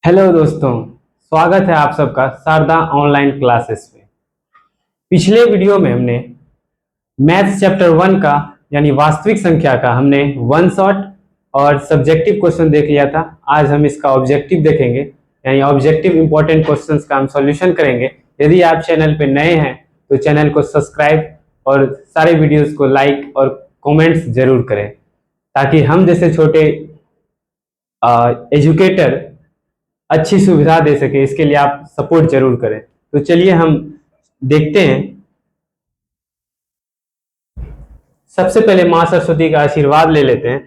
Hello दोस्तों, स्वागत है आप सबका शारदा ऑनलाइन क्लासेस में। पिछले वीडियो में हमने मैथ्स चैप्टर 1 का यानी वास्तविक संख्या का हमने वन शॉट और सब्जेक्टिव क्वेश्चन देख लिया था। आज हम इसका ऑब्जेक्टिव देखेंगे, यानी ऑब्जेक्टिव इंपॉर्टेंट क्वेश्चंस का हम सॉल्यूशन करेंगे। यदि आप चैनल पे नए हैं तो चैनल को सब्सक्राइब और सारे वीडियोस को लाइक और कमेंट्स जरूर करें, ताकि हम जैसे छोटे एजुकेटर अच्छी सुविधा दे सके। इसके लिए आप सपोर्ट जरूर करें। तो चलिए हम देखते हैं। सबसे पहले माँ सरस्वती का आशीर्वाद ले लेते हैं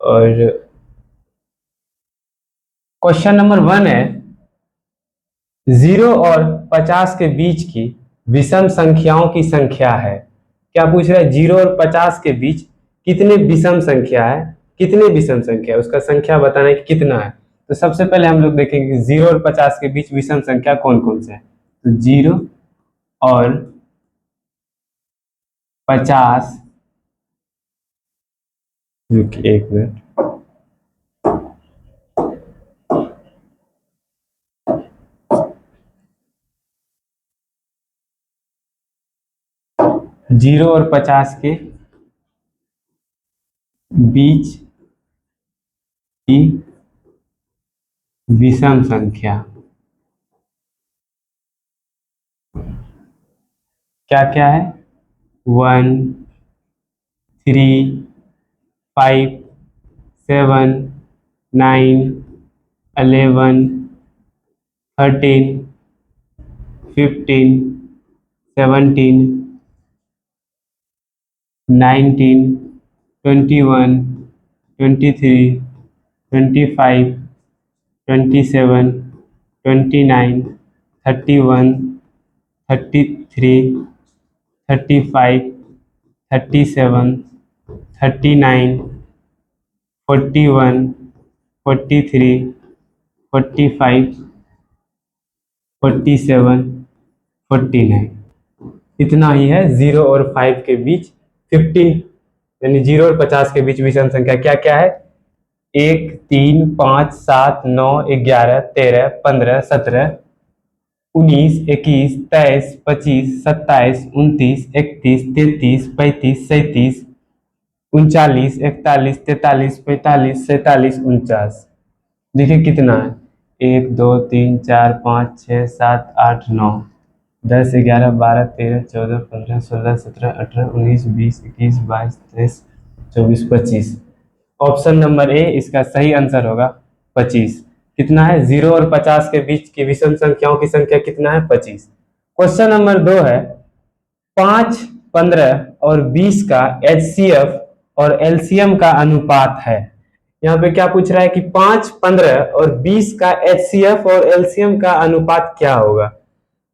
और क्वेश्चन नंबर 1 है, 0 और 50 के बीच की विषम संख्याओं की संख्या है। क्या पूछ रहा है? 0 और 50 के बीच कितने विषम संख्या है, कितने विषम संख्या है, उसका संख्या बताना है कि कितना है। तो सबसे पहले हम लोग देखेंगे 0 और 50 के बीच विषम संख्या कौन कौन से हैं। तो 0 और 50, रुकिए एक मिनट, जीरो और 50 के बीच की विषम संख्या क्या क्या है? 1, 3, 5, 7, 9, 11, 13, 15, 17, 19, 21, 23, 25, 27, 29, 31, 33, 35, 37, 39, 41, 43, 45, 47, 49। इतना ही है 0 और 5 के बीच 15, यानी 0 और 50 के बीच विषम संख्या क्या क्या है? 1, 3, 5, 7, 9, 11, 13, 15, 17, 19, 21, 23, 25, 27, 29, 31, 33, 35, 37, 39, 41, 43, 45, 47, 49। देखिए कितना है? 1, 2, 3, 4, 5, 6, 7, 8, 9, 10, 11, 12, 13, 14, 15, 16, 17, 18, 19, 20, 21, 22, 23, 24, 25। ऑप्शन नंबर ए इसका सही आंसर होगा 25। कितना है? 0 और 50 के बीच की विषम संख्याओं की संख्या कितना है? 25। क्वेश्चन नंबर 2 है, 5, 15 और 20 का एचसीएफ और एलसीएम का अनुपात है। यहाँ पे क्या पूछ रहा है कि 5, 15 और 20 का एचसीएफ और एलसीएम का अनुपात क्या होगा।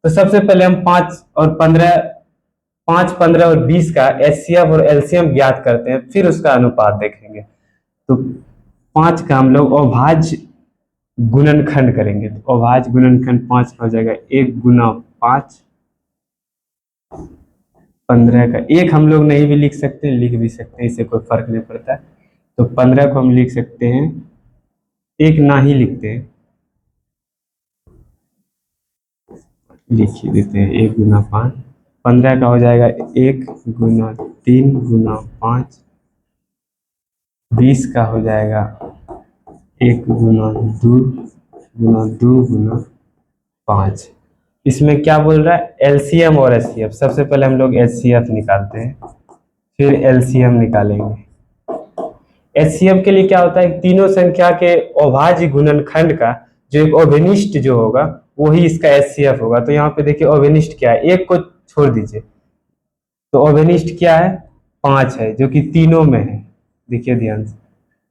तो सबसे पहले हम 5 और 15 और 20 का एचसीएफ और एलसीएम ज्ञात करते हैं, फिर उसका अनुपात देखेंगे। तो 5 का हम लोग अभाज्य गुणनखंड करेंगे। तो अभाज्य गुणनखंड 5 का हो जाएगा 1 गुना 5। 15 का 1 हम लोग नहीं भी लिख सकते, लिख भी सकते हैं, इससे कोई फर्क नहीं पड़ता है। तो 15 को हम लिख सकते हैं, 1 ना ही लिखते हैं, लिख ही देते हैं 1 गुना 5। 15 का हो जाएगा 1 गुना 3 गुना 5। 20 का हो जाएगा 1 गुना 2 गुना 2 गुना 5। इसमें क्या बोल रहा है? एलसीएम और एचसीएफ। सबसे पहले हम लोग एचसीएफ निकालते हैं, फिर एलसीएम निकालेंगे। एचसीएफ के लिए क्या होता है? तीनों संख्या के अभाज्य गुणनखंड का जो एक अभिनिष्ट जो होगा वही इसका एचसीएफ होगा। तो यहाँ पे देखिए अभिनिष्ट क्या है, 1 को छोड़ दीजिए, तो अभिनिष्ट क्या है? 5 है, जो कि तीनों में है। देखिए ध्यान से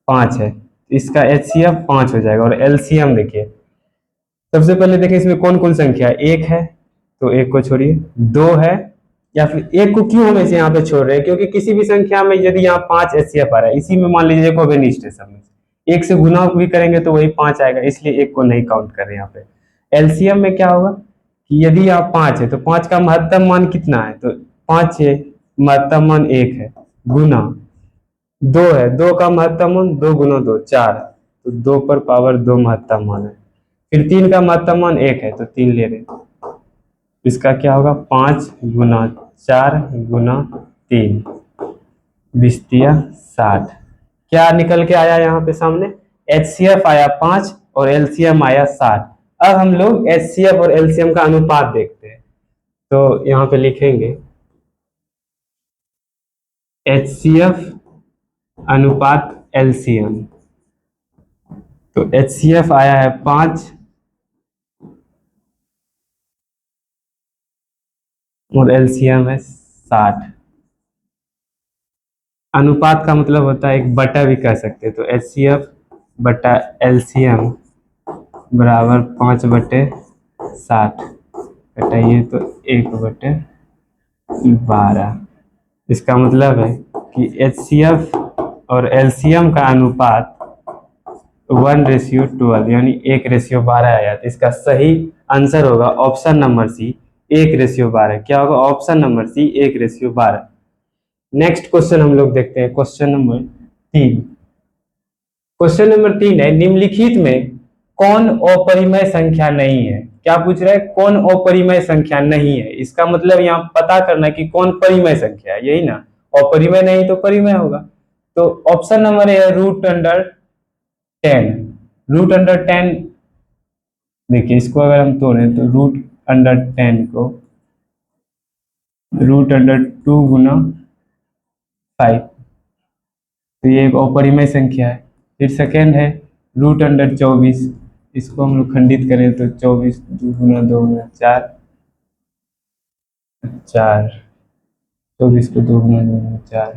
5 है, तो इसका एचसीएफ 5 हो जाएगा। और एलसीएम देखिए, सबसे पहले देखिए इसमें कौन कौन संख्या है? 1 है, तो 1 को छोड़िए, 2 है, या फिर 1 को क्यों हम इसे यहाँ पे छोड़ रहे हैं? क्योंकि किसी भी संख्या में यदि यहाँ 5 एचसीएफ आ रहा है, इसी में मान लीजिए को अभिनिष्ट है, सब में 1 से गुना भी करेंगे तो वही 5 आएगा, इसलिए 1 को नहीं काउंट कर रहे हैं यहाँ पे। एलसीएम में क्या होगा कि यदि यहाँ 5 है तो 5 का महत्तम मान कितना है? तो 5 है, महत्तम मान 1 है, गुना 2 है, 2 का महत्तम मान 2 गुना 2 4, तो 2 पर पावर 2 महत्तम मान है। फिर 3 का महत्तम मान 1 है तो 3 ले रहे हैं। इसका क्या होगा 5 गुना 4 गुना 3 20 60। क्या निकल के आया यहाँ पे सामने HCF आया 5 और LCM आया 60। अब हम लोग HCF और LCM का अनुपात देखते हैं। तो यहाँ पे लिखेंगे HCF अनुपात LCM। तो HCF आया है 5 और LCM है 60। अनुपात का मतलब होता है एक बटा भी कह सकते हैं। तो HCF बटा LCM बराबर 5/60 घटाइए तो 1/12। इसका मतलब है कि HCF और LCM का अनुपात 1:12 यानी 1:12 आया। तो इसका सही आंसर होगा ऑप्शन नंबर सी 1:12। क्या होगा option number C 1:12। Next question हम लोग देखते हैं क्वेश्चन नंबर 3। क्वेश्चन नंबर 3 है निम्नलिखित में कौन अपरिमेय संख्या नहीं है। क्या पूछ रहा है कौन अपरिमेय संख्या नहीं है। इसका मतलब यहाँ पता करना है कि कौन परिमेय संख्या है, यही ना। अपरिमेय नहीं तो परिमेय होगा। तो ऑप्शन नंबर है √10। √10 देखिए इसको अगर हम तोड़ें तो √10 को √2 गुना 5 तो ये एक अपरिमेय संख्या है। फिर सेकेंड है √24। इसको हम लोग खंडित करें तो 24 2 गुना 2 गुना 4 4 24 को 2 गुना 2 गुना 4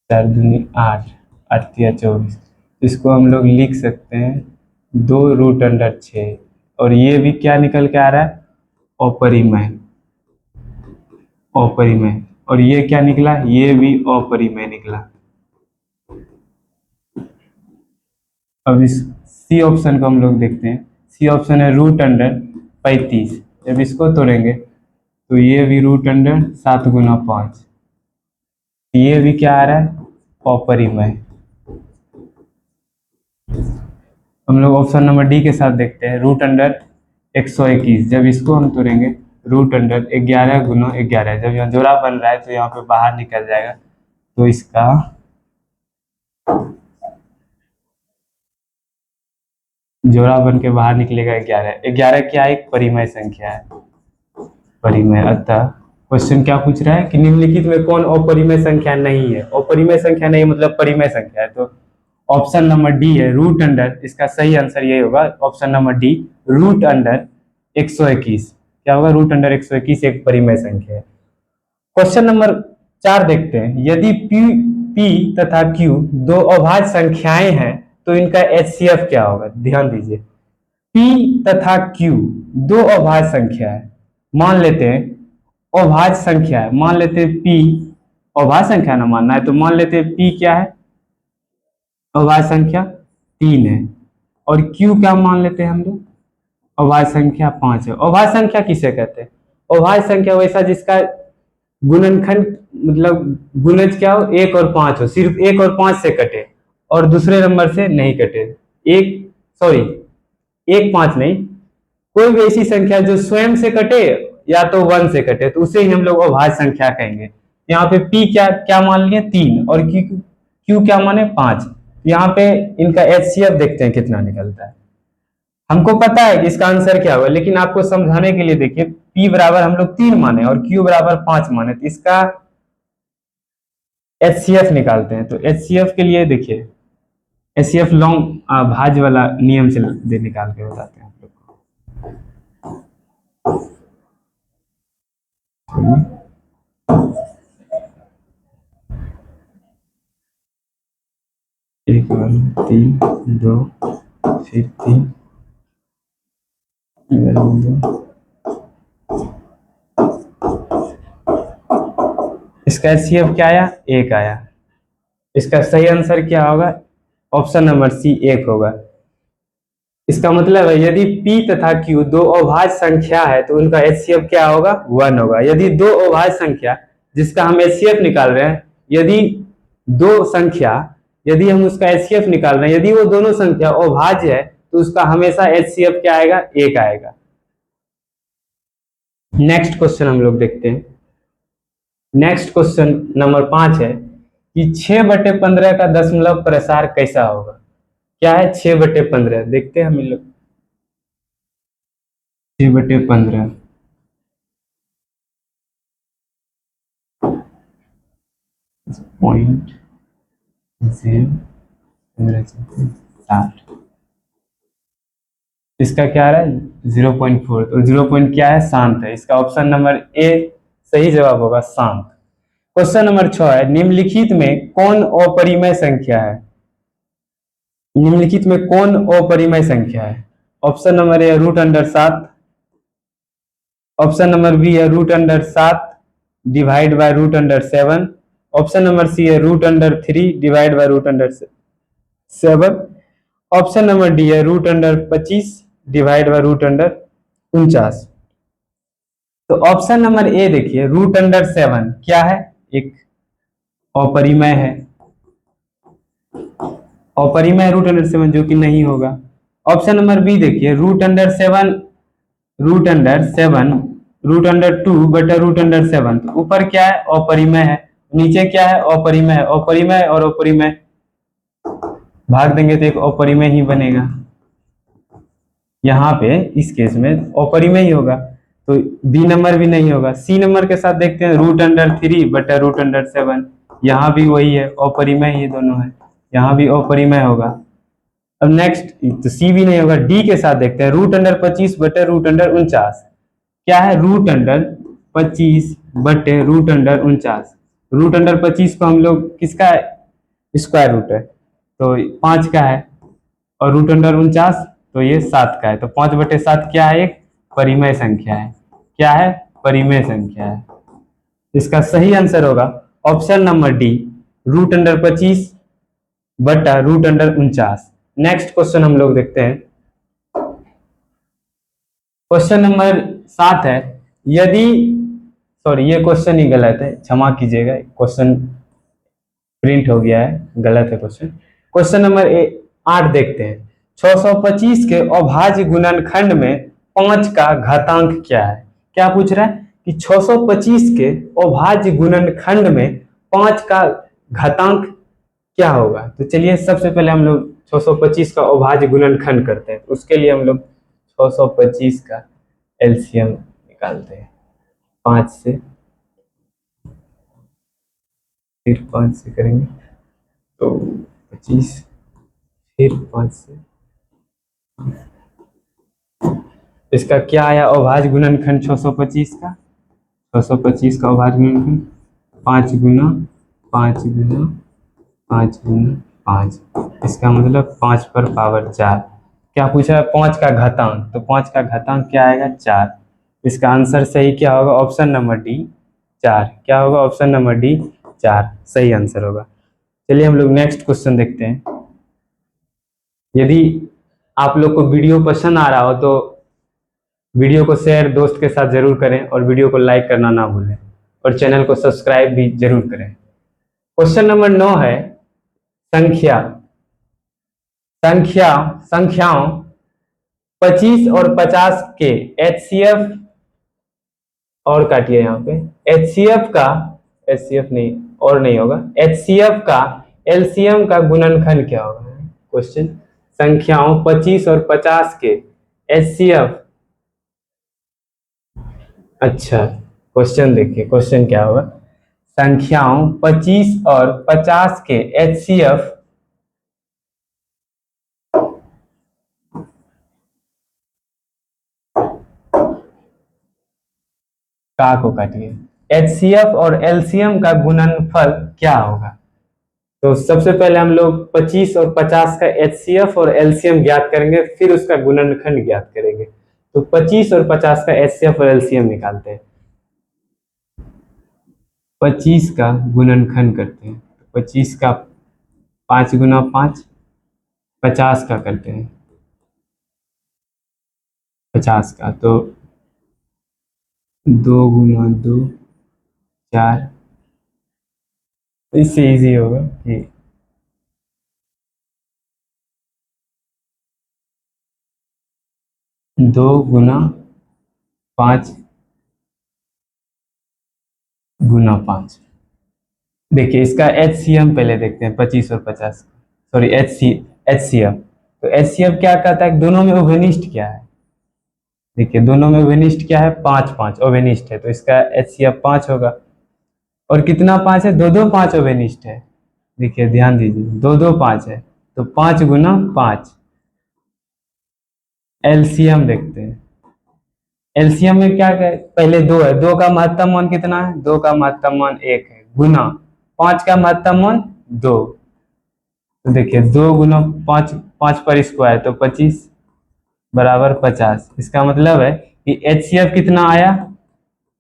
4 दूनी 8 8 तिया 24। इसको हम लोग लिख सकते हैं 2√6। और ये भी क्या निकल के आ रहा है अपरिमेय। अपरिमेय और ये क्या निकला ये भी अपरिमेय निकला। अब इस सी ऑप्शन को हम लोग देखते हैं। सी ऑप्शन है √35। जब इसको तोड़ेंगे तो ये भी √7 गुना 5 ये भी क्या आ रहा है अपरिमेय। हम लोग ऑप्शन नंबर डी के साथ देखते हैं √121। जब इसको हम तोड़ेंगे √11 गुना 11। जब यहाँ जोड़ा बन रहा है तो यहाँ पे बाहर निकल जाएगा। तो इसका जोड़ा बन के बाहर निकलेगा 11। 11 क्या एक परिमेय संख्या है परिमेय। अतः क्वेश्चन क्या पूछ रहा है कि निम्नलिखित में कौन अपरिमेय संख्या नहीं है। अपरिमेय संख्या नहीं मतलब परिमेय संख्या है। तो ऑप्शन नंबर डी है √। इसका सही आंसर यही होगा ऑप्शन नंबर डी √121। क्या होगा √121 एक परिमेय संख्या है। क्वेश्चन नंबर 4 देखते हैं। यदि P तथा Q दो अभाज्य संख्याएं हैं तो इनका HCF क्या होगा। ध्यान दीजिए P तथा Q दो अभाज्य संख्या है। मान लेते हैं अभाज्य संख्या है। मान लेते हैं P अभाज्य संख्या ना मानना है तो मान लेते हैं P क्या है अभाज्य संख्या 3 है और Q क्या मान लेते हैं हम लोग अभाज्य संख्या 5 है। अभाज्य संख्या किसे कहते हैं अभाज्य संख्या वैसा जिसका गुणनखंड मतलब गुणज क्या हो 1 और 5 हो, सिर्फ 1 और 5 से कटे और दूसरे नंबर से नहीं कटे। 1 5 नहीं कोई भी ऐसी संख्या जो स्वयं से कटे या तो 1 से कटे तो उसे ही हम लोग अभाज्य संख्या कहेंगे। यहाँ पे P क्या क्या मान लिए 3 और Q क्या माने 5। यहाँ पे इनका HCF देखते हैं कितना निकलता है। हमको पता है कि इसका आंसर क्या होगा लेकिन आपको समझाने के लिए देखिए P बराबर हम लोग 3 माने और Q बराबर 5 माने तो इसका HCF निकालते हैं। तो HCF के लिए देखिए HCF लॉन्ग भाज्य वाला नियम से निकाल के बताते हैं आप लोग को। 1 3 2 फिर 3 इसका HCF क्या आया 1 आया। इसका सही आंसर क्या होगा ऑप्शन नंबर सी 1 होगा। इसका मतलब है यदि P तथा Q दो अभाज्य संख्या है तो उनका HCF क्या होगा 1 होगा। यदि दो अभाज्य संख्या जिसका हम HCF निकाल रहे हैं यदि दो संख्या यदि हम उसका एचसीएफ निकाल रहे हैं, यदि वो दोनों संख्या अभाज्य है तो उसका हमेशा एचसीएफ क्या आएगा, 1 आएगा। नेक्स्ट क्वेश्चन हम लोग देखते हैं। नेक्स्ट क्वेश्चन नंबर 5 है कि 6/15 का दशमलव प्रसार कैसा होगा। क्या है 6/15, देखते हैं हम लोग। 6/15 0.060, इसका क्या आ रहा है 0.4, तो 0 पॉइंट क्या है, शांत है। इसका ऑप्शन नंबर ए सही जवाब होगा, शांत। क्वेश्चन नंबर 6 है, निम्नलिखित में कौन अपरिमेय संख्या है। निम्नलिखित में कौन अपरिमेय संख्या है। Option number A √7, option number B है √7 divide by √7, option number C है √3 divide by √7, option number D है √25 डिवाइड बाय √49। तो ऑप्शन नंबर ए देखिए, √7 क्या है, एक अपरिमेय है, अपरिमेय √7 जो कि नहीं होगा। ऑप्शन नंबर बी देखिए, √7 √2/√7, तो ऊपर क्या है, अपरिमेय है, नीचे क्या है, अपरिमेय है। अपरिमेय और अपरिमेय भाग देंगे तो एक अपरिमेय ही बनेगा। यहाँ पे इस केस में अपरिमेय ही होगा, तो बी नंबर भी नहीं होगा। सी नंबर के साथ देखते हैं, √3/√7, यहाँ भी वही है, अपरिमेय ही दोनों है, यहाँ भी अपरिमेय होगा। अब नेक्स्ट, तो सी भी नहीं होगा। डी के साथ देखते हैं, √25/√49, क्या है, √25/√49। √25 को हम लोग किसका स्क्वायर रूट है, तो 5 का है, और √49 तो ये 7 का है, तो 5/7 क्या है, एक परिमेय संख्या है। क्या है, परिमेय संख्या है। इसका सही आंसर होगा option number D, √25/√49। Next question हम लोग देखते हैं। क्वेश्चन नंबर 7 है, यदि, सॉरी ये क्वेश्चन ही गलत है, क्षमा कीजिएगा, क्वेश्चन प्रिंट हो गया है, गलत है क्वेश्चन। क्वेश्चन नंबर 8 देखते हैं। 625 के अभाज्य गुणनखंड में 5 का घातांक क्या है। क्या पूछ रहा है कि 625 के अभाज्य गुणनखंड में 5 का घातांक क्या होगा। तो चलिए सबसे पहले हम लोग 625 का अभाज्य गुणनखंड करते हैं। उसके लिए हम लोग 625 का एलसीएम निकालते हैं, 5 से, फिर 5 से करेंगे तो 25, फिर 5 से, इसका क्या आया अभाज्य गुणनखंड 625 का। 625 का अभाज्य गुणनखंड 5 गुना 5 गुना 5 गुना 5, इसका मतलब 5 पर पावर 4। क्या पूछा है, 5 का घातांक, तो 5 का घातांक क्या आएगा, 4। इसका आंसर सही क्या होगा, ऑप्शन नंबर डी 4। क्या होगा, ऑप्शन नंबर डी 4 सही आंसर होगा। चलिए हम लोग नेक्स्ट क्वेश्चन देखते हैं। यदि आप लोग को वीडियो पसंद आ रहा हो तो वीडियो को शेयर दोस्त के साथ जरूर करें, और वीडियो को लाइक करना ना भूलें, और चैनल को सब्सक्राइब भी जरूर करें। क्वेश्चन नंबर 9 है, संख्या संख्या संख्याओं 25 और 50 के एचसीएफ, और काटिए यहाँ पे, एचसीएफ का, एचसीएफ नहीं और नहीं होगा, एचसीएफ का एलसीएम का गुणनखंड क्या होगा। क्वेश्चन, संख्याओं 25 और 50 के एचसीएफ, अच्छा क्वेश्चन देखिए, क्वेश्चन क्या होगा, संख्याओं 25 और 50 के एचसीएफ का को काटिए, एचसीएफ और एलसीएम का गुणनफल क्या होगा। तो सबसे पहले हम लोग 25 और 50 का एचसीएफ और एलसीएम ज्ञात करेंगे, फिर उसका गुणनखंड ज्ञात करेंगे। तो 25 और 50 का एचसीएफ और एलसीएम निकालते हैं। 25 का गुणनखंड करते हैं, 25 का 5 गुना 5, 50 का करते हैं, 50 का तो 2 गुना 2 4, इससे इजी होगा कि 2 × 5 × 5। देखिए इसका HCM पहले देखते हैं, 25 और 50, सॉरी HCF। तो HCF क्या कहता है, दोनों में ओवेनिस्ट क्या है। देखिए दोनों में ओवेनिस्ट क्या है, 5 5 ओवेनिस्ट है, तो इसका HCF 5 होगा। और कितना 5 है, 2 2 5 ओवेनिस्ट है। देखिए ध्यान दीजिए, 2 2 5 है, तो 5 × 5। एलसीएम देखते हैं। एलसीएम में क्या है, पहले 2 है, 2 का महत्तम मान कितना है, 2 का महत्तम मान 1 है, गुना 5 का महत्तम मान 2। तो देखिए 2 × 5, 5 पर स्क्वायर तो 25 बराबर 50। इसका मतलब है कि एचसीएफ कितना आया,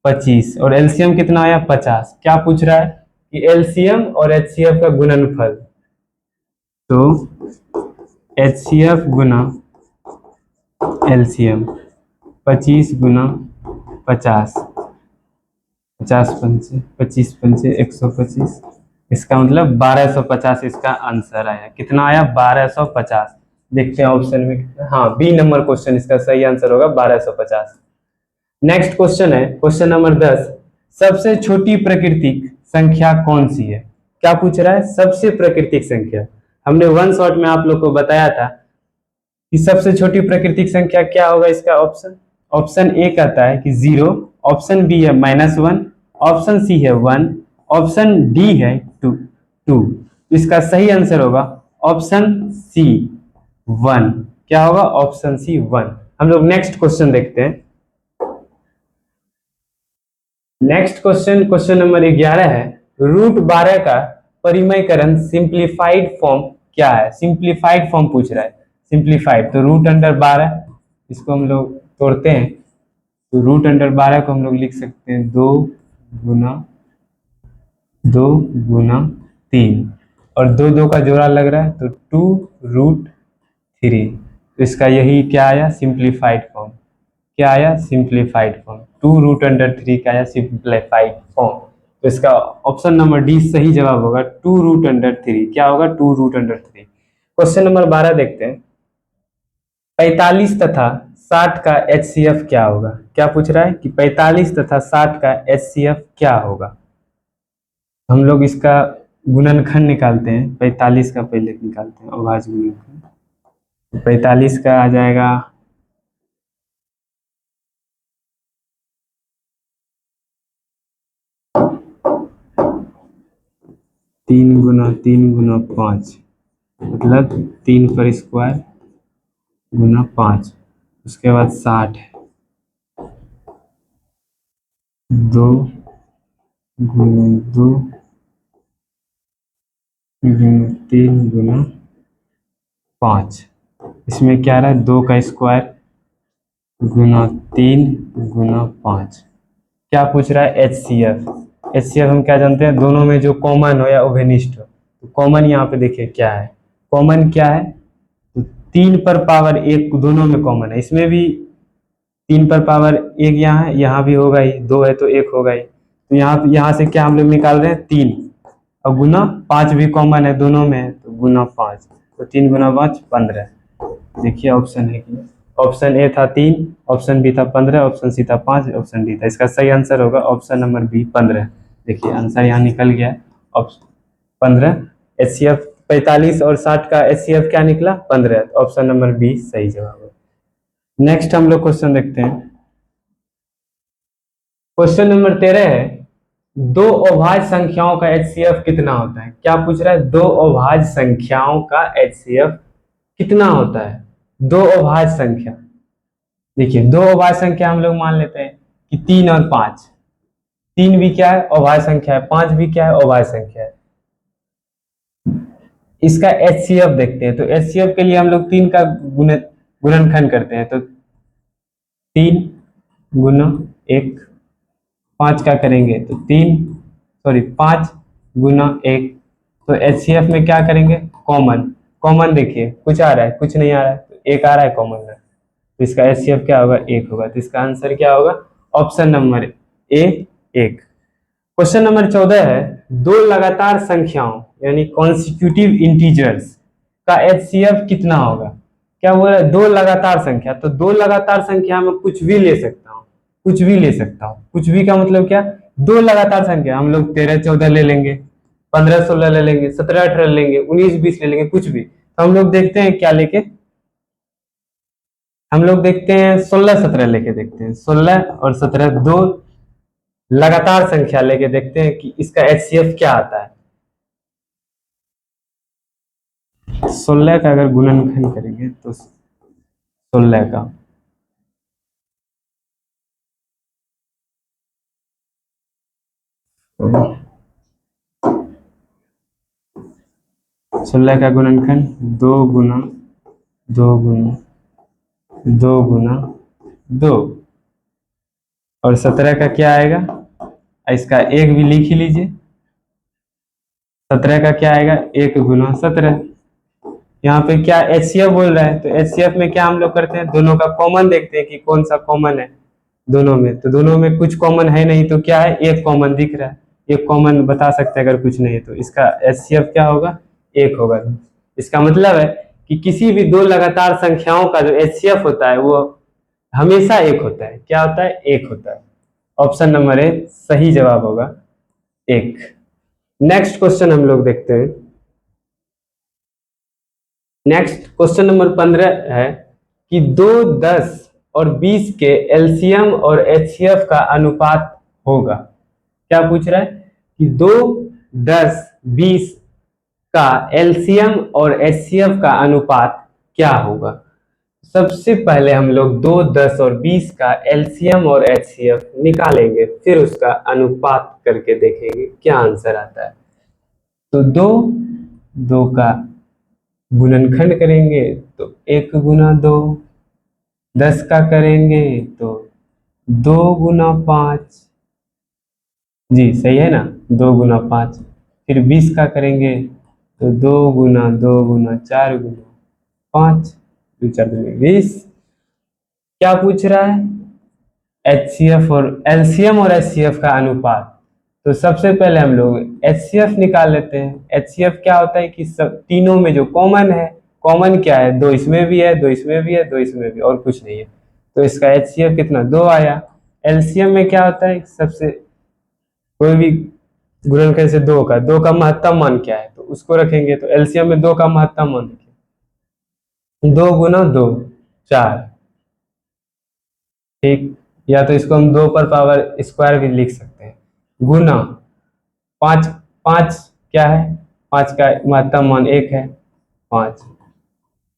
25, और एलसीएम कितना आया, 50। क्या पूछ रहा है कि एलसीएम और एचसीएफ का गुणनफल। तो एचसीएफ गुना एलसीएम 25 × 50, 50 पंचे 25 पंचे 125। इसका मतलब 1250 इसका आंसर आया। कितना आया, 1250। देखते हैं ऑप्शन में कितना, हाँ बी नंबर क्वेश्चन इसका सही आंसर होगा, 1250। नेक्स्ट क्वेश्चन है क्वेश्चन नंबर 10। सबसे छोटी प्राकृतिक संख्या कौन सी है। क्या पूछ रहा है, सबसे प्राकृतिक संख्या। हमने वन शॉट में आप लोग को बताया था कि सबसे छोटी प्राकृतिक संख्या क्या होगा। इसका ऑप्शन ए कहता है कि 0, ऑप्शन बी है -1, ऑप्शन सी है 1, ऑप्शन डी है 2। इसका सही आंसर होगा ऑप्शन सी 1। क्या होगा, ऑप्शन सी 1। हम लोग नेक्स्ट क्वेश्चन देखते हैं। नेक्स्ट क्वेश्चन नंबर 11 है, √12 का परिमयकरण सिंप्लीफाइड फॉर्म क्या है। सिंप्लीफाइड फॉर्म पूछ रहा है, सिंप्लीफाइड। तो √12 इसको हम लोग तोड़ते हैं, तो √12 को हम लोग लिख सकते हैं 2 × 3, और 2 2 का जोड़ा लग रहा है तो 2√3। तो इसका यही क्या आया, सिंप्लीफाइड फॉर्म। क्या आया, सिंप्लीफाइड फॉर्म। 2√3 का आया सिंप्लीफाइड फॉर्म। तो इसका ऑप्शन नंबर डी सही जवाब होगा, 2√3। क्या होगा, 2√3। क्वेश्चन नंबर 12 देखते हैं। 45 तथा 60 का HCF क्या होगा। क्या पूछ रहा है कि 45 तथा 60 का HCF क्या होगा। हम लोग इसका गुणनखंड निकालते हैं। 45 का पहले निकालते हैं अभाज्य गुणनखंड। 45 का आ जाएगा 3 × 3 × 5, मतलब 3 पर स्क्वायर गुना 5। उसके बाद 60 है, 2 × 2 × 3 × 5। इसमें क्या रहा है, 2 का स्क्वायर गुना 3 × 5। क्या पूछ रहा है, HCF। HCF हम क्या जानते हैं, दोनों में जो कॉमन हो या ओवेनिस्ट हो। तो कॉमन यहाँ पे देखिए क्या है, कॉमन क्या है, तो 3 पर पावर 1 दोनों में कॉमन है। इसमें भी 3 पर पावर 1 यहाँ भी होगा ही, 2 है तो 1 होगा ही। तो यहाँ से क्या हम लोग निकाल रहे हैं, 3, और गुना 5 भी कॉमन है दोनों में, तो गुना 5। तो 3 × 5 15। देखिए ऑप्शन है कि ऑप्शन ए था 3, ऑप्शन बी था 15, ऑप्शन सी था 5, ऑप्शन डी था। इसका सही आंसर होगा ऑप्शन नंबर बी 15। देखिए आंसर यहाँ निकल गया, ऑप्शन 15। HCF 45 और 60 का HCF क्या निकला, 15। ऑप्शन नंबर बी सही जवाब है। नेक्स्ट हम लोग क्वेश्चन देखते हैं। क्वेश्चन नंबर 13 है, 2 अभाज्य संख्याओं का HCF कितना होता है। क्या पूछ रहा है, 2 अभाज्य संख्याओं का HCF कितना होता है। 2 अभाज्य संख्या, देखिए 2 अभाज्य संख्या हम लोग मान लेते हैं कि 3 और 5। 3 भी क्या है, अभाज्य संख्या है, 5 भी क्या है, अभाज्य संख्या है। इसका HCF देखते हैं। तो HCF के लिए हम लोग 3 का गुणनखंड करते हैं। तो 3 × 1, 5 का करेंगे तो 5 × 1। तो HCF में क्या करेंगे, कॉमन देखिए कुछ आ रहा है, कुछ नहीं आ रहा है, तो 1 आ रहा है कॉमन में। तो इसका HCF क्या होगा, 1 होगा। तो इसका आंसर क्या होगा, ऑप्शन नंबर ए 1। क्वेश्चन नंबर 14 है, 2 लगातार संख्याओं यानी कॉन्सिक्यूटिव इंटीजर्स का HCF कितना होगा। क्या बोल रहा है, दो लगातार संख्या। तो दो लगातार संख्या में कुछ भी ले सकता हूँ, कुछ भी ले सकता हूँ। कुछ भी का मतलब क्या, दो लगातार संख्या। हम लोग 13 14 ले लेंगे, 15 16 ले लेंगे, 17 18 ले लेंगे, 19 20 ले लेंगे, कुछ भी। तो हम लोग देखते हैं क्या लेके, हम लोग देखते हैं 16 17 लेके देखते हैं। 16 और 17 दो लगातार संख्या लेके देखते हैं कि इसका एचसीएफ क्या आता है। 16 का अगर गुणनखंड करेंगे तो 16 का 16 का गुणनखंड 2 गुना 2 और 17 का क्या आएगा, इसका एक भी लिख ही लीजिए। 17 का क्या आएगा, 1 गुना 17। यहाँ पे क्या एचसीएफ बोल रहा है, तो एचसीएफ में क्या हम लोग करते हैं, दोनों का कॉमन देखते हैं कि कौन सा कॉमन है दोनों में। तो दोनों में कुछ कॉमन है नहीं, तो क्या है, एक कॉमन दिख रहा है। एक कॉमन बता सकते हैं अगर कुछ नहीं है, तो इसका एचसीएफ क्या होगा, एक होगा। इसका मतलब है कि किसी भी दो लगातार संख्याओं का जो एचसीएफ होता है वो हमेशा एक होता है। क्या होता है, एक होता है। ऑप्शन नंबर ए सही जवाब होगा, एक। नेक्स्ट क्वेश्चन हम लोग देखते हैं। नेक्स्ट क्वेश्चन नंबर 15 है कि 2 10 और 20 के एलसीएम और एचसीएफ का अनुपात होगा। क्या पूछ रहा है कि 2 10 20 का एलसीएम और एचसीएफ का अनुपात क्या होगा। सबसे पहले हम लोग 2 10 और 20 का एलसीएम और एचसीएफ निकालेंगे, फिर उसका अनुपात करके देखेंगे क्या आंसर आता है। तो 2 2 का गुणनखंड करेंगे तो 1 गुना 2, 10 का करेंगे तो 2 गुना 5, जी सही है ना, 2 गुना 5। फिर 20 का करेंगे तो 2 गुना 2 गुना 4 गुना 5, 2 4 20। क्या पूछ रहा है, एचसीएफ और एलसीएम और एचसीएफ का अनुपात। तो सबसे पहले हम लोग एचसीएफ निकाल लेते हैं। एचसीएफ क्या होता है कि सब तीनों में जो कॉमन है, कॉमन क्या है, 2 इसमें भी है, 2 इसमें भी है, 2 इसमें भी, और कुछ नहीं है। तो इसका एचसीएफ कितना, 2 आया। एलसीएम में क्या होता है, सबसे कोई भी गुणनखंड से 2 का महत्तम मान क्या है, तो उसको रखेंगे। तो एलसीएम में 2 का महत्तम मान रखेंगे, 2 गुना 2 4, ठीक। या तो इसको हम 2 पर पावर स्क्वायर भी लिख सकते हैं। गुना 5, 5 क्या है, 5 का महत्तम मान 1 है, 5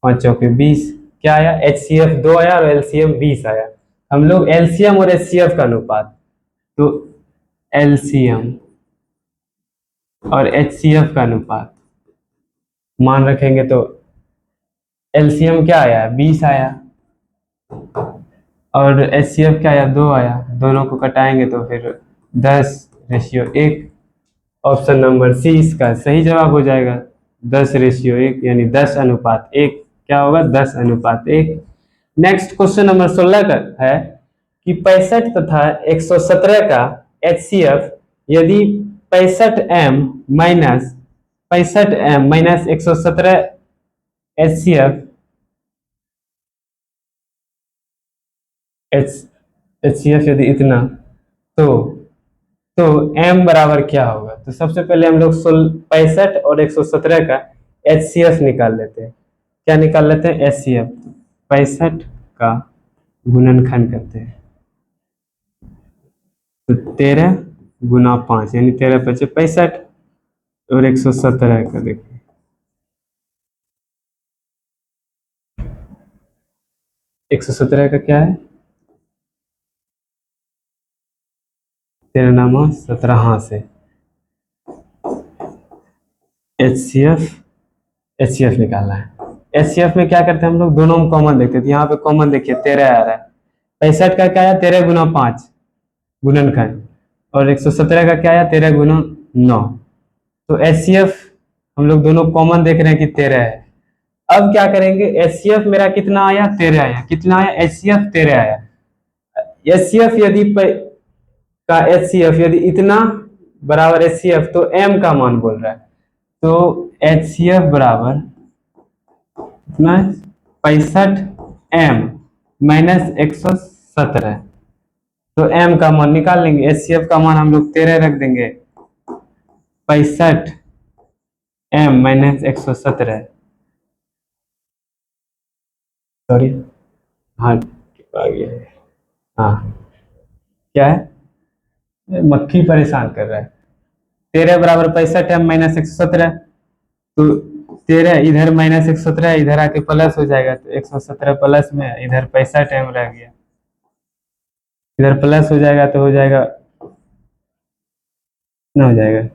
5 चौके 20। क्या आया, एचसीएफ 2 आया और एलसीएम 20 आया। हम लोग एलसीएम और एचसीएफ का अनुपात, तो एलसीएम और एचसीएफ का अनुपात मान रखेंगे तो एलसीएम क्या आया, 20 आया, और एचसीएफ क्या आया, 2 आया। दोनों को कटाएंगे तो फिर 10:1। ऑप्शन नंबर सी इसका सही जवाब हो जाएगा, 10:1, यानी 10:1। क्या होगा, 10:1। नेक्स्ट क्वेश्चन नंबर 16 का है कि 65 तथा 117 का एचसीएफ यदि 65m - 117 एचसीएफ एचसीएफ यदि इतना, तो m बराबर क्या होगा। तो सबसे पहले हम लोग 65 और 117 का एचसीएफ निकाल लेते हैं। क्या निकाल लेते हैं, एचसीएफ। 65 का गुणनखंड करते हैं तो 13 गुना 5, यानी 13 5 65, और 117 का देखिए 117 का क्या है, 13 से एचसीएफ निकालना है। एचसीएफ में क्या करते हैं हम लोग, दोनों में कॉमन देखते हैं। यहाँ पे कॉमन देखिए 13 आ रहा है। 65 का क्या आया, 13 गुना 5 गुणनखंड, और 117 का क्या आया, 13 गुना 9। तो एचसीएफ हम लोग दोनों कॉमन देख रहे हैं कि 13 है। अब क्या करेंगे, एचसीएफ मेरा कितना आया, 13 आया। कितना आया, एचसीएफ 13 आया। एचसीएफ यदि का एचसीएफ यदि इतना बराबर एचसीएफ, तो एम का मान बोल रहा है। तो एचसीएफ बराबर कितना है, 65m माइनस 117। तो m का मान निकाल लेंगे, HCF का मान हम लोग 13 रख देंगे। 65m माइनस 117, सॉरी हाँ आ गया है। हाँ क्या है, मक्खी परेशान कर रहा है। 13 बराबर 65m माइनस 117, तो 13 इधर माइनस 117 इधर आके प्लस हो जाएगा, तो 117 प्लस में इधर 65m रह गया, इधर प्लस हो जाएगा तो हो जाएगा ना, हो जाएगा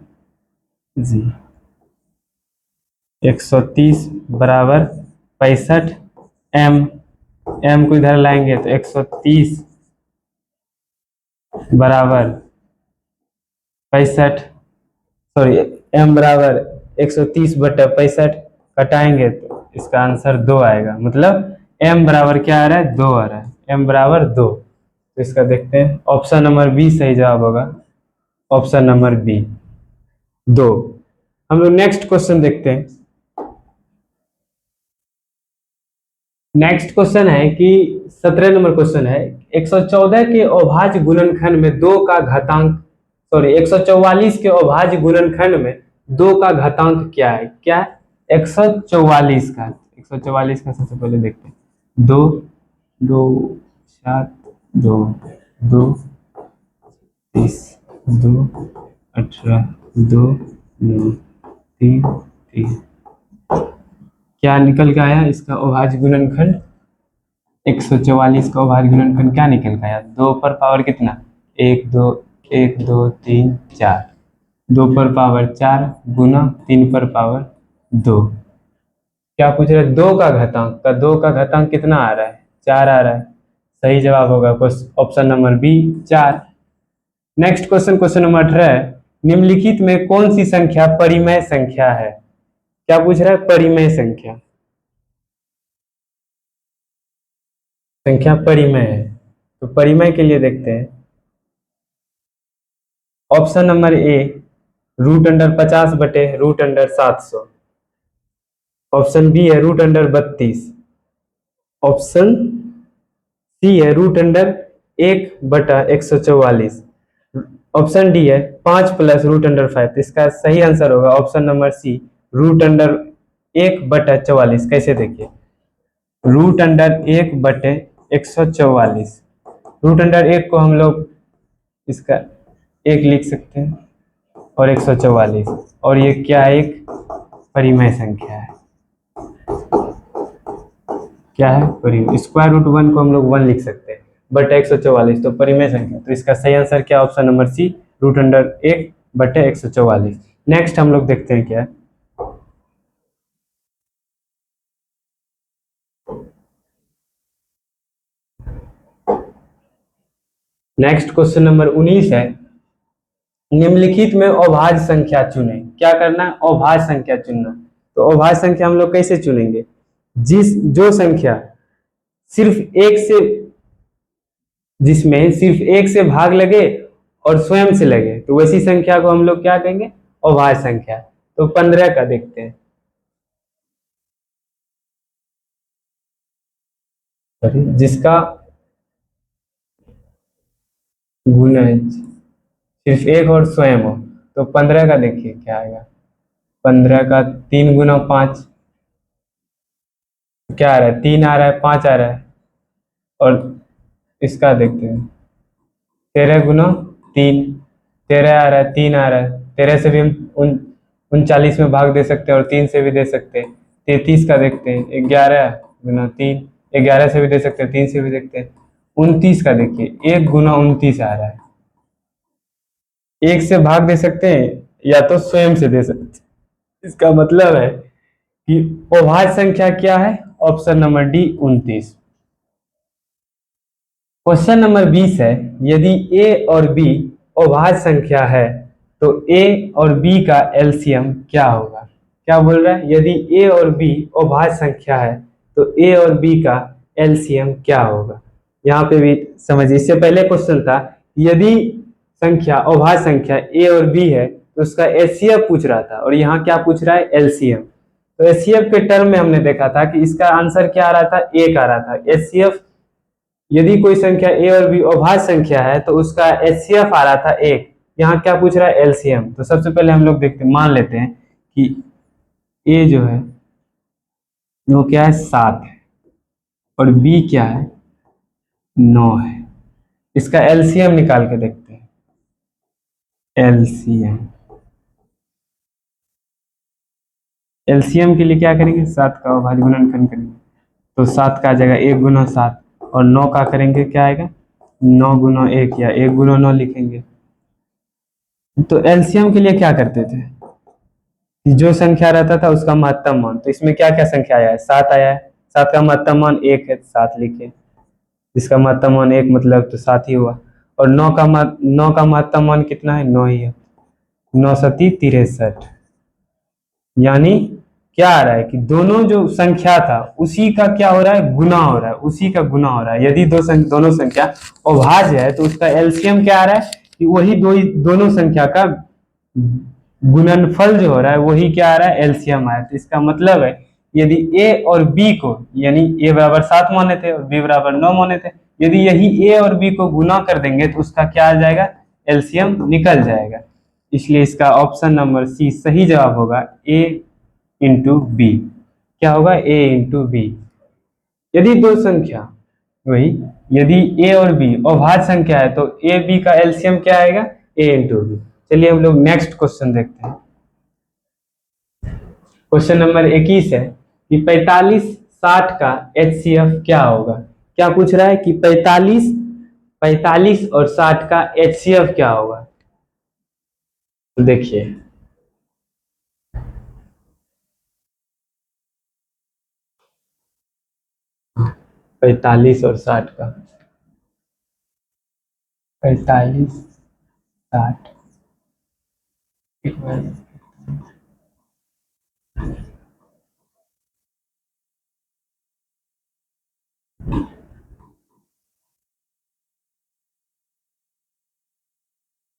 जी 130 बराबर 65m, m को इधर लाएंगे तो 130 बराबर 65, सॉरी m बराबर 130 बटा 65, कटाएंगे तो इसका आंसर 2 आएगा। मतलब m बराबर क्या आ रहा है, 2 आ रहा है, m बराबर 2। तो इसका देखते हैं, ऑप्शन नंबर बी सही जवाब होगा, ऑप्शन नंबर बी 2। हम लोग नेक्स्ट क्वेश्चन देखते हैं। नेक्स्ट क्वेश्चन है कि 17 नंबर क्वेश्चन है, 114 के अभाज्य गुणनखंड में 2 का घातांक, सॉरी 144 के अभाज्य गुणनखंड में 2 का घातांक क्या है, क्या है 144 का, 144 का सबसे पहले देखते हैं, 2 2 7 2 2 30 2 18 2 9 3 3, क्या निकल के आया इसका अभाज्य गुणनखंड, 144 का अभाज्य गुणनखंड क्या निकल के आया, 2 पर पावर कितना, 1 2 1 2 3 4, 2 पर पावर 4 गुना 3 पर पावर 2। क्या पूछ रहे, 2 का घातांक, का 2 का घातांक कितना आ रहा है, 4 आ रहा है। सही जवाब होगा option number B 4। Next question, question number 18, निम्नलिखित में कौन सी संख्या परिमेय संख्या है। क्या पूछ रहा है, परिमेय संख्या, संख्या परिमेय है। तो परिमेय के लिए देखते हैं, ऑप्शन नंबर ए √50 बटे √700, ऑप्शन बी है √32, ऑप्शन सी है √1 बटा 144, ऑप्शन डी है 5 प्लस √5। इसका सही आंसर होगा ऑप्शन नंबर सी √1 बटा 44। कैसे देखिए, √1 बटे 144, √1 को हम लोग इसका 1 लिख सकते हैं और 144, और ये क्या है, एक परिमेय संख्या है। क्या है, परिमेय, √1 को हम लोग 1 लिख सकते हैं, बटे 144 तो परिमेय संख्या। तो इसका सही आंसर क्या, ऑप्शन नंबर सी √1 बटे 144। नेक्स्ट हम लोग देखते हैं क्या है, नेक्स्ट क्वेश्चन नंबर 19 है, निम्नलिखित में अभाज्य संख्या चुनें। क्या करना है, अभाज्य संख्या चुनना। तो अभाज्य संख्या हम लोग कैसे चुनेंगे, जो संख्या सिर्फ एक से, जिसमें सिर्फ एक से भाग लगे और स्वयं से लगे, तो वैसी संख्या को हम लोग क्या कहेंगे, अभाज्य संख्या। तो 15 का देखते हैं, जिसका गुणज सिर्फ एक और स्वयं हो, तो 15 का देखिए क्या आएगा, 15 का 3 गुना 5, क्या आ रहा है, 3 आ रहा है, 5 आ रहा है। और इसका देखते हैं, 13 गुना 3, 13 आ रहा है, 3 आ रहा है, 13 से भी हम 39 में भाग दे सकते हैं और 3 से भी दे सकते हैं। 33 का देखते हैं, 11 गुना 3, 11 से भी दे सकते हैं, 3 से भी देखते हैं। 29 का देखिए, 1 गुना 29 आ रहा है, 1 से भाग दे सकते हैं या तो स्वयं से दे सकते हैं। इसका मतलब है कि अभाज्य संख्या क्या है, option number D 29। Question number 20 है, यदि a और b अभाज्य संख्या है तो a और b का एलसीएम क्या होगा। क्या बोल रहा है, यदि a और b अभाज्य संख्या है तो a और b का एलसीएम क्या होगा। यहाँ पे भी समझिए, इससे पहले क्वेश्चन था यदि संख्या अभाज्य संख्या a और b है तो उसका एचसीएफ पूछ रहा था, और यहाँ क्या पूछ रहा है, एलसीएम। तो एचसीएफ के टर्म में हमने देखा था कि इसका आंसर क्या आ रहा था, 1 आ रहा था। एचसीएफ यदि कोई संख्या ए और बी अभाज्य संख्या है तो उसका एचसीएफ आ रहा था 1। यहाँ क्या पूछ रहा है, एलसीएम। तो सबसे पहले हम लोग मान लेते हैं कि ए जो है वो क्या है, 7 है, और बी क्या है, 9 है। इसका एलसीएम निकाल के देखते हैं। एलसीएम एलसीएम के लिए क्या करेंगे, 7 का अभाज्य गुणनखंड करेंगे, तो 7 का आ जाएगा 1 गुना 7, और 9 का करेंगे क्या आएगा, 9 गुना 1 या 1 गुना 9 लिखेंगे। तो एलसीएम के लिए क्या करते थे कि जो संख्या रहता था उसका महत्तम मान, तो इसमें क्या क्या संख्या आया है, 7 आया है। 7 का महत्तम मान 1 है, 7 लिखे, जिसका महत्तम मान 1 मतलब तो 7 ही हुआ। और 9 का महत्तम मान कितना है, 9 ही है। 9 सती 63, यानी क्या आ रहा है कि दोनों जो संख्या था उसी का क्या हो रहा है, गुना हो रहा है, उसी का गुना हो रहा है। यदि दोनों संख्या अभाज्य है तो उसका एलसीएम क्या आ रहा है कि वही दोनों संख्या का गुणनफल जो हो रहा है वही क्या आ रहा है, एलसीएम आया। तो इसका मतलब है यदि ए और बी को, यानी ए बराबर 7 माने थे और बी बराबर 9 माने थे, यदि यही ए और बी को गुना कर देंगे तो उसका क्या आ जाएगा, एलसीएम निकल जाएगा। इसलिए इसका ऑप्शन नंबर सी सही जवाब होगा, ए इंटू बी। क्या होगा, ए इंटू बी। यदि दो संख्या, वही यदि ए और बी अभाज्य संख्या है तो ए बी का एलसीएम क्या आएगा, ए इंटू बी। चलिए हम लोग नेक्स्ट क्वेश्चन देखते हैं। क्वेश्चन नंबर 21 है कि 45-60 का एचसीएफ क्या होगा। क्या पूछ रहा है कि 45 और 60 का एचसीएफ क्या होगा। तो देखिए 45 और 60 का, 45 60 एक बार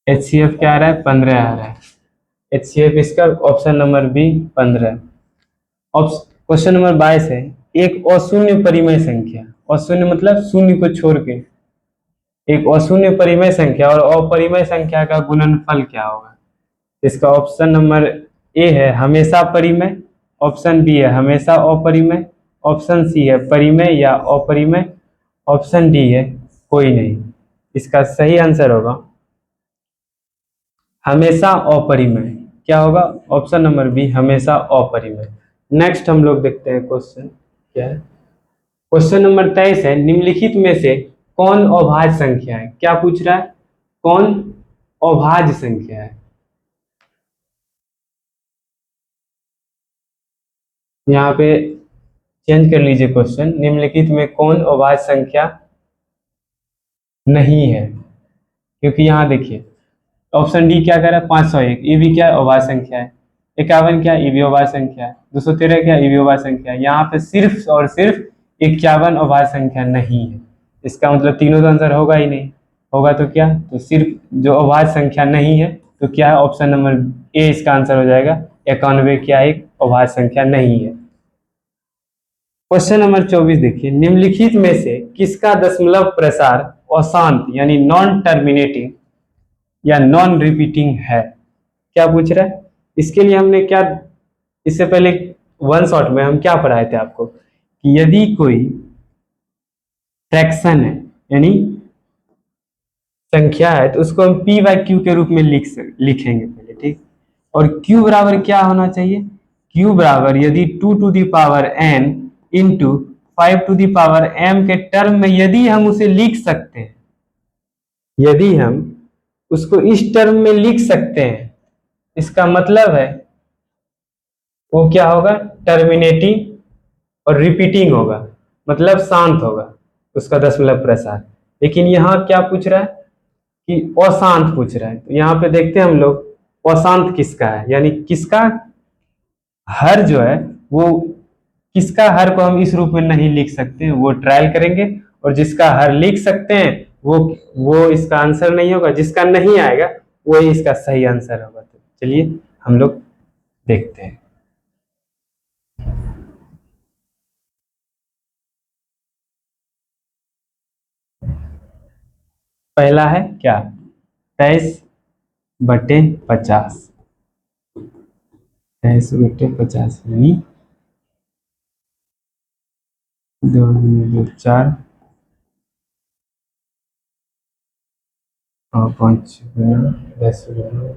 एचसीएफ क्या आ रहा है, 15 आ रहा है। एचसीएफ इसका option number B 15। Question number 22 है, एक अशून्य परिमेय संख्या, अशून्य मतलब शून्य को छोड़ के, एक अशून्य परिमेय संख्या और अपरिमेय संख्या का गुणनफल क्या होगा। इसका ऑप्शन नंबर ए है हमेशा परिमेय, ऑप्शन बी है हमेशा अपरिमेय, ऑप्शन सी है परिमेय या अपरिमेय, ऑप्शन डी है कोई नहीं। इसका सही आंसर होगा हमेशा अपरिमेय। क्या होगा, ऑप्शन नंबर बी हमेशा अपरिमेय। नेक्स्ट हम लोग देखते हैं क्वेश्चन क्या है। क्वेश्चन नंबर 23 है, निम्नलिखित में से कौन अभाज्य संख्या है। क्या पूछ रहा है, कौन अभाज्य संख्या है। यहाँ पे चेंज कर लीजिए क्वेश्चन, निम्नलिखित में कौन अभाज्य संख्या नहीं है। क्योंकि यहाँ देखिए ऑप्शन डी क्या कर रहा है, 501, ये भी क्या अभाज्य संख्या है। 51 क्या, ये भी अभाज्य संख्या है। 213 क्या, ये भी अभाज्य संख्या है। यहाँ पे सिर्फ और सिर्फ 51 अभाज्य संख्या नहीं है। इसका मतलब तीनों का आंसर होगा ही नहीं, होगा तो क्या, तो सिर्फ जो अभाज्य संख्या नहीं है तो क्या है, ऑप्शन नंबर ए इसका आंसर हो जाएगा। 91 क्या एक अभाज्य संख्या नहीं है। क्वेश्चन नंबर 24 देखिए, निम्नलिखित में से किसका दशमलव प्रसार अशांत यानी नॉन टर्मिनेटिंग या नॉन रिपीटिंग है। क्या पूछ रहा है, इसके लिए हमने क्या, इससे पहले वन शॉट में हम क्या पढ़ाए थे आपको कि यदि कोई फ्रैक्शन है यानी संख्या है तो उसको हम p बाई क्यू के रूप में लिखेंगे पहले, ठीक। और q बराबर क्या होना चाहिए, q बराबर यदि 2 to the power n into 5 to the power m के टर्म में यदि हम उसे लिख सकते हैं, यदि हम उसको इस टर्म में लिख सकते हैं, इसका मतलब है वो क्या होगा, टर्मिनेटिंग और रिपीटिंग होगा, मतलब शांत होगा उसका दशमलव प्रसार। लेकिन यहाँ क्या पूछ रहा है कि अशांत पूछ रहा है। तो यहाँ पे देखते हैं हम लोग अशांत किसका है, यानी किसका हर जो है वो, किसका हर को हम इस रूप में नहीं लिख सकते हैं, वो ट्रायल करेंगे। और जिसका हर लिख सकते हैं वो इसका आंसर नहीं होगा, जिसका नहीं आएगा वही इसका सही आंसर होगा। तो चलिए हम लोग देखते हैं। पहला है क्या 23/50, 23/50 यानी 2 2 4 और 5 गुना 10 गुना।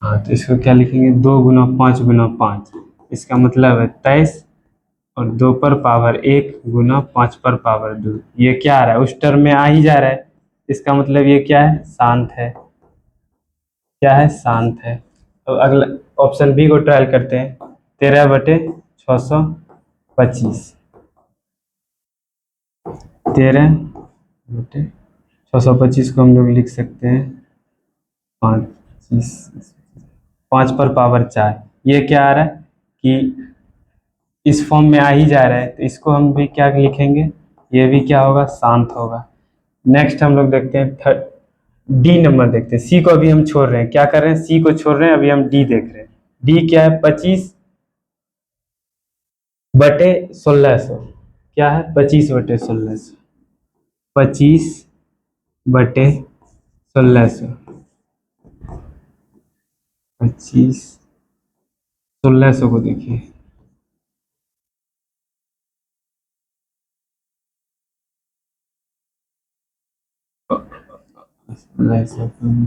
हाँ तो इसको क्या लिखेंगे 2 गुना 5 गुना 5, इसका मतलब है 23 और 2 पर पावर 1 गुना 5 पर पावर 2। ये क्या आ रहा है उस टर्म में आ ही जा रहा है, इसका मतलब ये क्या है शांत है। क्या है शांत है। तो अगला ऑप्शन बी को ट्रायल करते हैं 13/625, 13/625 को हम लोग लिख सकते हैं 5 पर पावर 4। ये क्या आ रहा है कि इस फॉर्म में आ ही जा रहा है, तो इसको हम भी क्या लिखेंगे, ये भी क्या होगा शांत होगा। नेक्स्ट हम लोग देखते हैं डी नंबर देखते हैं। सी को अभी हम छोड़ रहे हैं, क्या कर रहे हैं सी को छोड़ रहे हैं, अभी हम डी देख रहे हैं। डी क्या है 25/1600, क्या है 25/1600, 25/1600, 25/1600 को देखिए।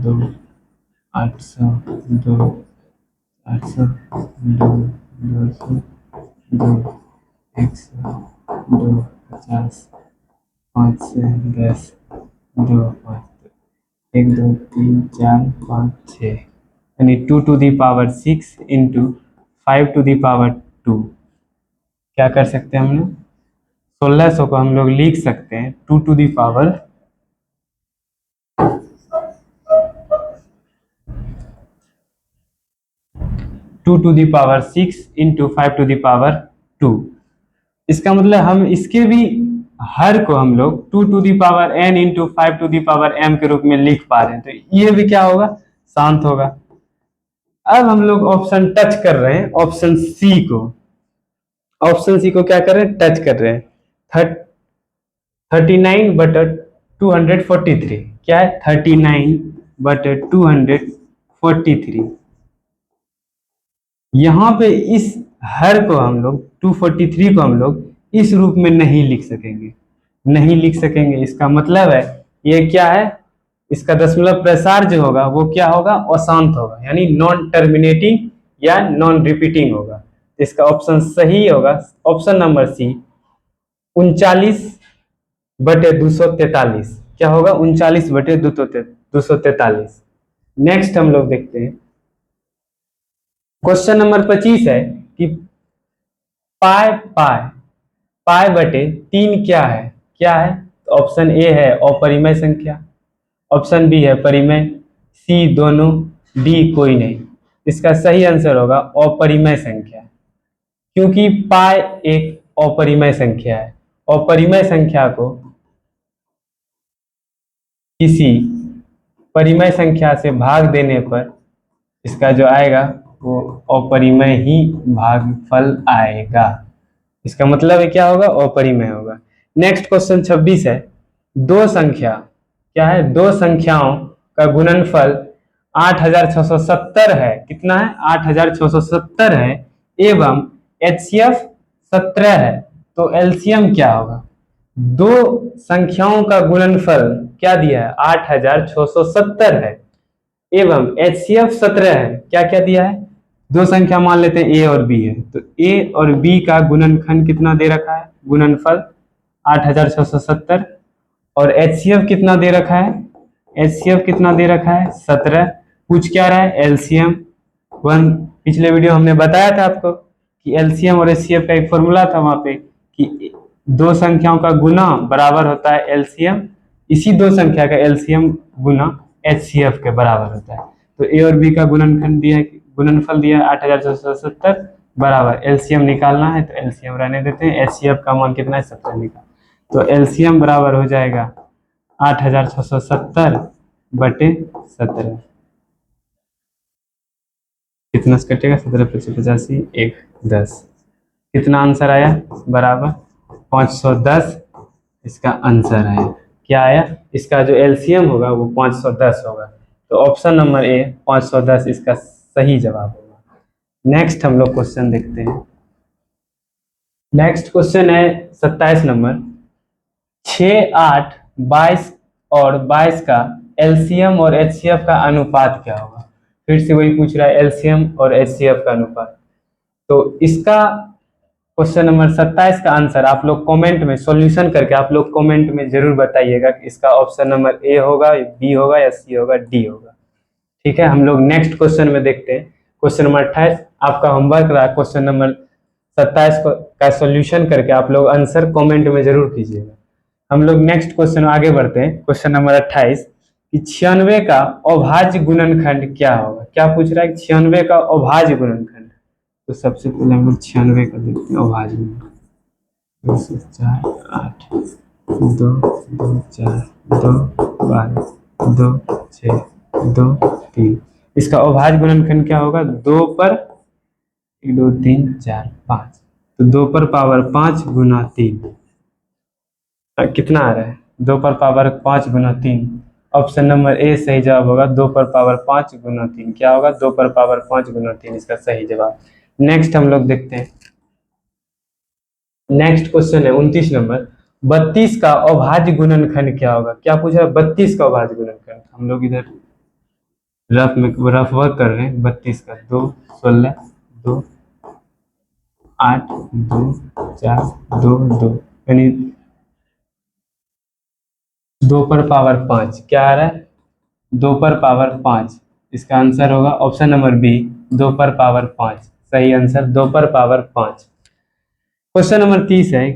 दो 800 2 800 2 200 2 100 2 50 5 से 10 2 5 1 2 3 4 5 6 यानी 2 to the power 6 into 5 to the power 2। क्या कर सकते हैं हम लोग 1600 को हम लोग लिख सकते हैं 2 to the power 2 to the power 6 into 5 to the power 2। इसका मतलब हम इसके भी हर को हम लोग 2 to the power n into 5 to the power m के रूप में लिख पा रहे हैं, तो ये भी क्या होगा शांत होगा। अब हम लोग ऑप्शन टच कर रहे हैं, ऑप्शन सी को, ऑप्शन सी को क्या कर रहे हैं टच कर रहे हैं 39/243, क्या है 39/243। यहाँ पे इस हर को हम लोग 243 को हम लोग इस रूप में नहीं लिख सकेंगे, नहीं लिख सकेंगे। इसका मतलब है ये क्या है, इसका दशमलव प्रसार जो होगा वो क्या होगा अशांत होगा, यानी नॉन टर्मिनेटिंग या नॉन रिपीटिंग होगा। इसका ऑप्शन सही होगा ऑप्शन नंबर सी 39/243। क्या होगा 39/243। नेक्स्ट हम लोग देखते हैं क्वेश्चन नंबर 25 है कि पाई पाई पाई बटे 3 क्या है, क्या है तो ऑप्शन ए है अपरिमेय संख्या, ऑप्शन बी है परिमेय, सी दोनों, डी कोई नहीं। इसका सही आंसर होगा अपरिमेय संख्या, क्योंकि पाई एक अपरिमेय संख्या है। अपरिमेय संख्या को किसी परिमेय संख्या से भाग देने पर इसका जो आएगा वो अपरिमेय ही भागफल आएगा। इसका मतलब है क्या होगा अपरिमेय होगा। नेक्स्ट क्वेश्चन 26 है, दो संख्या क्या है, दो संख्याओं का गुणनफल 8670 है, कितना है 8670 है एवं HCF 17 है, तो एलसीएम क्या होगा। दो संख्याओं का गुणनफल क्या दिया है 8670 है एवं HCF 17 है, क्या क्या दिया है दो संख्या मान लेते हैं ए और बी है, तो ए और बी का गुणनखंड कितना दे रखा है गुणनफल 8670 और HCF कितना दे रखा है, HCF कितना दे रखा है 17। पूछ क्या रहा है एलसीएम वन, पिछले वीडियो हमने बताया था आपको कि एलसीएम और HCF का एक फॉर्मूला था वहां पे कि दो संख्याओं का गुना बराबर होता है एलसीएम, इसी दो संख्या का एलसीएम गुना HCF के बराबर होता है। तो ए और बी का गुणनखंड दिया है, गुणनफल दिया है 8670 बराबर एलसीएम निकालना है, तो एलसीएम रहने देते हैं, HCF का मान कितना है 17 निकाल, तो एलसीएम बराबर हो जाएगा 8670/17। कितना से कटेगा 17/85 1 10, कितना आंसर आया बराबर 510 इसका आंसर है। क्या आया, इसका जो एलसीएम होगा वो 510 होगा। तो ऑप्शन नंबर ए 510 इसका सही जवाब होगा। नेक्स्ट हम लोग क्वेश्चन देखते हैं। नेक्स्ट क्वेश्चन है 27 नंबर। 6, 8, 22 और 22 का एलसीएम और एचसीएफ का अनुपात क्या होगा। फिर से वही पूछ रहा है, एलसीएम और एचसीएफ का अनुपात। तो इसका क्वेश्चन नंबर 27 का आंसर आप लोग कमेंट में सॉल्यूशन करके आप लोग कमेंट में जरूर बताइएगा कि इसका ऑप्शन नंबर ए होगा, बी होगा या सी होगा, डी होगा। ठीक है, हम लोग नेक्स्ट क्वेश्चन में देखते हैं। क्वेश्चन नंबर 28 आपका होमवर्क रहा। क्वेश्चन नंबर 27 का सॉल्यूशन करके आप लोग आंसर कमेंट में जरूर कीजिएगा। हम लोग नेक्स्ट क्वेश्चन आगे बढ़ते हैं। क्वेश्चन नंबर 28 कि 96 का अभाज्य गुणनखंड क्या होगा। क्या पूछ रहा है, 96 का अभाज्य गुणनखंड। तो सबसे पहले हम लोग 96 का देखते हैं अभाज्य गुणनखंड। 2 से 4, 8, 2, 2, 4, 2, 12, 2, 6, 2, 3। इसका अभाज्य गुणनखंड क्या होगा, 2 पर 1, 2, 3, 4, 5। तो 2 पर पावर 5 गुना 3 कितना आ रहा है, 2 पर पावर 5 गुना 3। ऑप्शन नंबर ए सही जवाब होगा। 2 पर पावर 5 गुना 3 क्या होगा, 2 पर पावर 5 गुना 3 इसका सही जवाब। नेक्स्ट हम लोग देखते हैं। नेक्स्ट क्वेश्चन है 29 नंबर। 32 का अभाज्य गुणनखंड क्या होगा। क्या पूछा, 32 का अभाज्य गुणनखंड। हम लोग इधर रफ वर्क कर रहे हैं। 32 का 2, 16, 2, 8, 2, 4, 2, 2 यानी 2 पर पावर 5 क्या आ रहा है, 2 पर पावर 5। इसका आंसर होगा ऑप्शन नंबर बी, 2 पर पावर 5। सही आंसर 2 पर पावर 5। क्वेश्चन नंबर 30 है।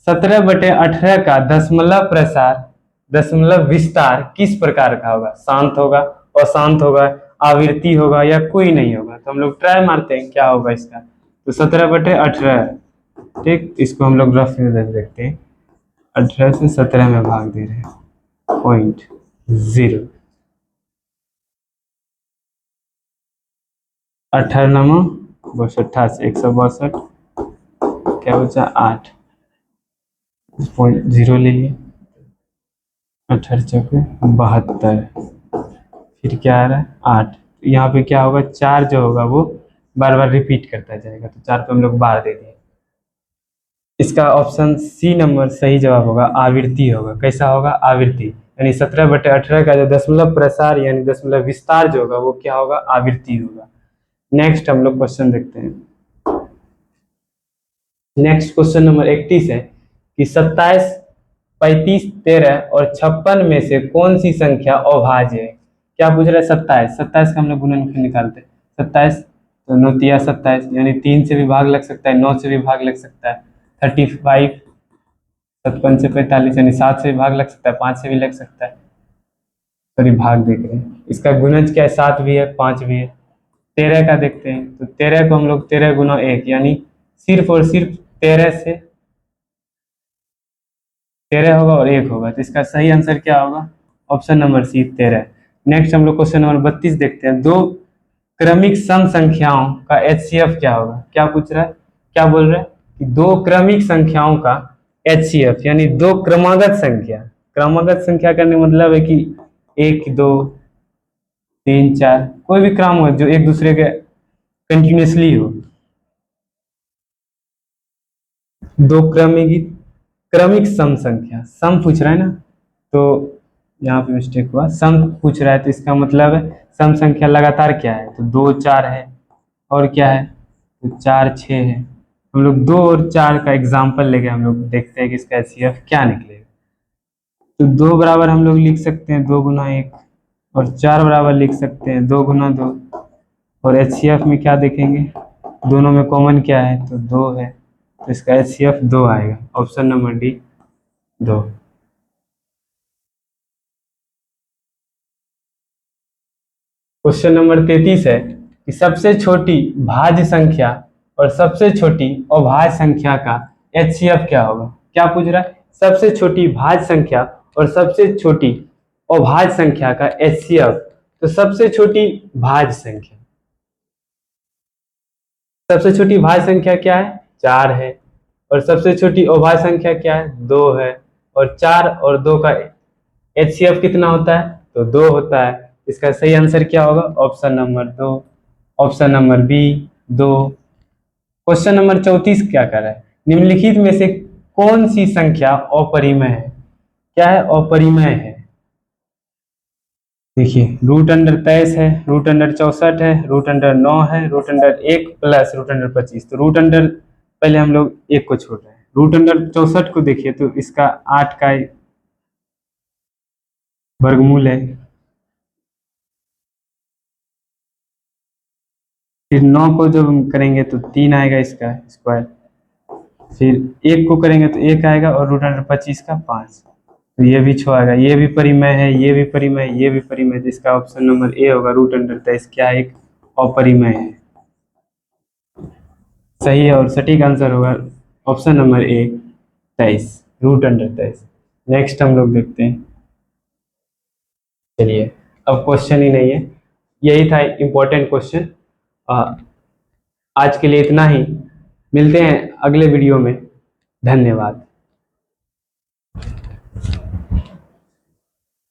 17/18 का दशमलव प्रसार, दशमलव विस्तार किस प्रकार का होगा। शांत होगा, अशांत होगा, आवृत्ति होगा या कोई नहीं होगा। तो हम लोग ट्राई मारते हैं क्या होगा इसका। तो 17/18, ठीक, इसको हम लोग रफ में देखते हैं। 18 से 17 में भाग दे रहे हैं, 0.0। 18 62 162 क्या बचा 8, 0 ले लिए। 18 चौके 72, फिर क्या आ रहा है 8। यहाँ पे क्या होगा, 4 जो होगा वो बार बार रिपीट करता जाएगा। तो 4 पे हम लोग बार दे दिए। इसका ऑप्शन सी नंबर सही जवाब होगा, आवृत्ति होगा। कैसा होगा, आवृत्ति। यानी 17/18 का जो दशमलव प्रसार यानी दशमलव विस्तार जो होगा वो क्या होगा, आवृत्ति होगा। नेक्स्ट हम लोग क्वेश्चन देखते हैं। नेक्स्ट क्वेश्चन नंबर 31 है कि 27, 35, 13 और 56 में से कौन सी संख्या अभाज्य है। क्या पूछ रहा है, 27। 27 का हम लोग गुणनखंड निकालते हैं। 27 तो 9 तिया 27 यानी 3 से भी भाग लग सकता है, 9 से भी भाग लग सकता है। 35 55 से 45 यानी 7 से भी भाग लग सकता है, 5 से भी लग सकता है। सॉरी भाग देख रहे हैं। इसका गुणज क्या है, 7 भी है 5 भी है। 13 का देखते हैं। तो 13 को हम लोग 13 गुना 1 यानी सिर्फ और सिर्फ 13 से 13 होगा और 1 होगा। तो इसका सही आंसर क्या होगा, ऑप्शन नंबर सी 13। नेक्स्ट हम लोग क्वेश्चन नंबर 32 देखते हैं। दो क्रमिक सम संख्याओं का एचसीएफ क्या होगा। क्या पूछ रहा है, क्या बोल रहा है कि दो क्रमिक संख्याओं का एचसीएफ यानी दो क्रमागत संख्या। क्रमागत संख्या करने मतलब है कि 1, 2, 3, 4 कोई भी क्रम हो जो एक दूसरे के कंटिन्यूसली हो। दो क्रमिक क्रमिक सम संख्या, सम पूछ रहा है ना, तो यहाँ पे मिस्टेक हुआ। सम पूछ रहा है तो इसका मतलब है सम संख्या लगातार क्या है, तो 2, 4 है। और क्या है, तो 4, 6 है। हम लोग 2 और 4 का एग्जाम्पल लेके हम लोग देखते हैं कि इसका एचसीएफ क्या निकलेगा। तो 2 बराबर हम लोग लिख सकते हैं 2 गुना 1 और 4 बराबर लिख सकते हैं 2 गुना 2। और एचसीएफ में क्या देखेंगे, दोनों में कॉमन क्या है, तो 2 है। तो इसका एचसीएफ 2 आएगा, option number D 2। Question number 33 है कि सबसे छोटी भाज्य संख्या और सबसे छोटी अभाज्य संख्या का एचसीएफ क्या होगा। क्या पूछ रहा है, सबसे छोटी भाज्य संख्या और सबसे छोटी अभाज्य संख्या का एचसीएफ। तो सबसे छोटी भाज्य संख्या, सबसे छोटी भाज्य संख्या क्या है, 4 है। और सबसे छोटी अभाज्य संख्या क्या है, 2 है। और 4 और 2 का HCF कितना होता है, तो 2 होता है। इसका सही आंसर क्या होगा, option number 2, option number B 2। Question number 34 क्या कर रहा है, निम्नलिखित में से कौन सी संख्या अपरिमेय है। क्या है, अपरिमेय है। देखिए रूट अंडर 23 है, रूट अंडर 64 है, रूट अंडर 9 है, root under 1 plus root under 25। तो रूट अंडर पहले हम लोग 1 को छोड़ रहे हैं, रूट अंडर 64 को देखिए तो इसका 8 का वर्गमूल है, फिर 9 को जब हम करेंगे तो 3 आएगा इसका स्क्वायर, फिर 1 को करेंगे तो 1 आएगा और रूट अंडर 25 का 5। तो ये भी छोड़ेगा, ये भी परिमेय है, ये भी परिमेय, ये भी परिमेय। तो इसका ऑप्शन नंबर ए होगा, रूट अंडर 23 क्या एक अपरिमेय है। सही है और सटीक आंसर होगा option number A 23, root under 23। Next हम लोग देखते हैं। चलिए अब क्वेश्चन ही नहीं है, यही था इम्पोर्टेंट क्वेश्चन। आज के लिए इतना ही, मिलते हैं अगले वीडियो में। धन्यवाद।